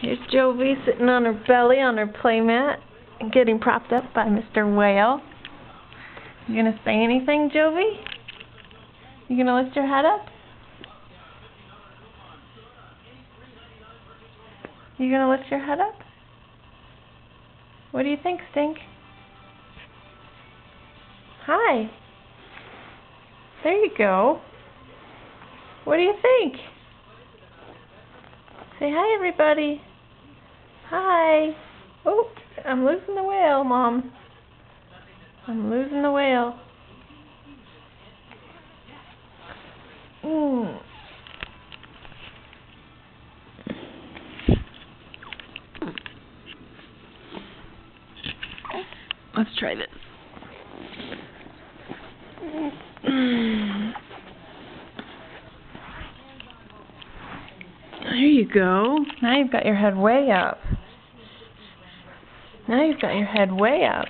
Here's Jovi sitting on her belly on her playmat and getting propped up by Mr. Whale. You gonna say anything, Jovi? You gonna lift your head up? You gonna lift your head up? What do you think, Stink? Hi. There you go. What do you think? Say hi, everybody. Hi. Oh, I'm losing the whale, Mom. I'm losing the whale. Let's try this. There you go. Now you've got your head way up. Now you've got your head way up.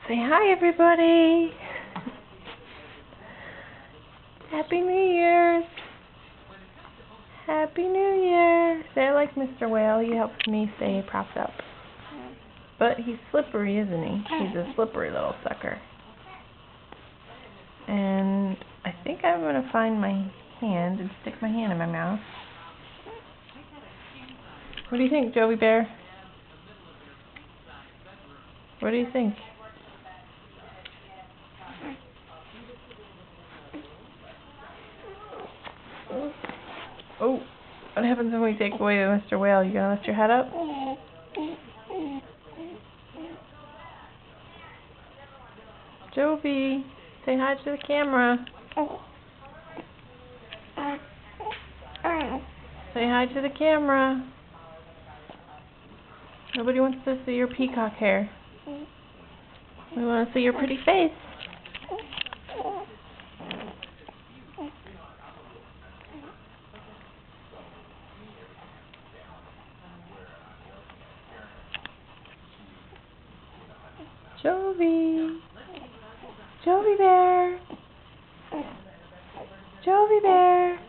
Say hi, everybody. Happy New Year's. Happy New Year. Say I like Mr. Whale. He helps me stay propped up. But he's slippery, isn't he? He's a slippery little sucker. And I think I'm going to find my hand and stick my hand in my mouth. What do you think, Jovi Bear? What do you think? Oh, what happens when we take away Mr. Whale? You gonna lift your head up? Jovi, say hi to the camera. Say hi to the camera. Nobody wants to see your peacock hair. We want to see your pretty face. Jovi. Jovi Bear. Jovi Bear.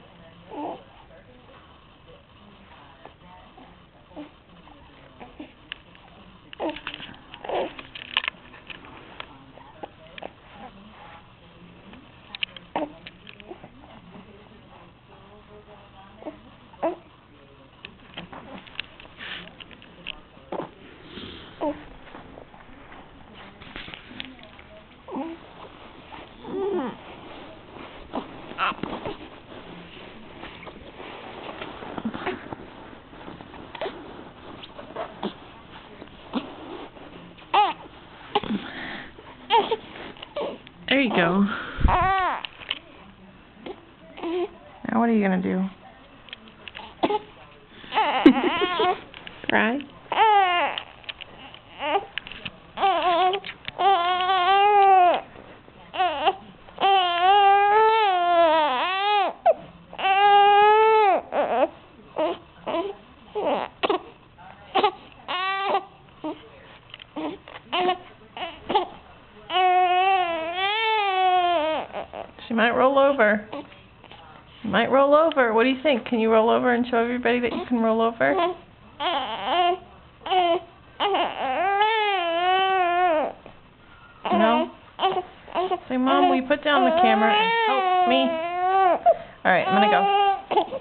There you go. Now what are you gonna do? Cry? She might roll over. She might roll over. What do you think? Can you roll over and show everybody that you can roll over? No? Say, Mom, will you put down the camera and help me? Alright, I'm gonna go.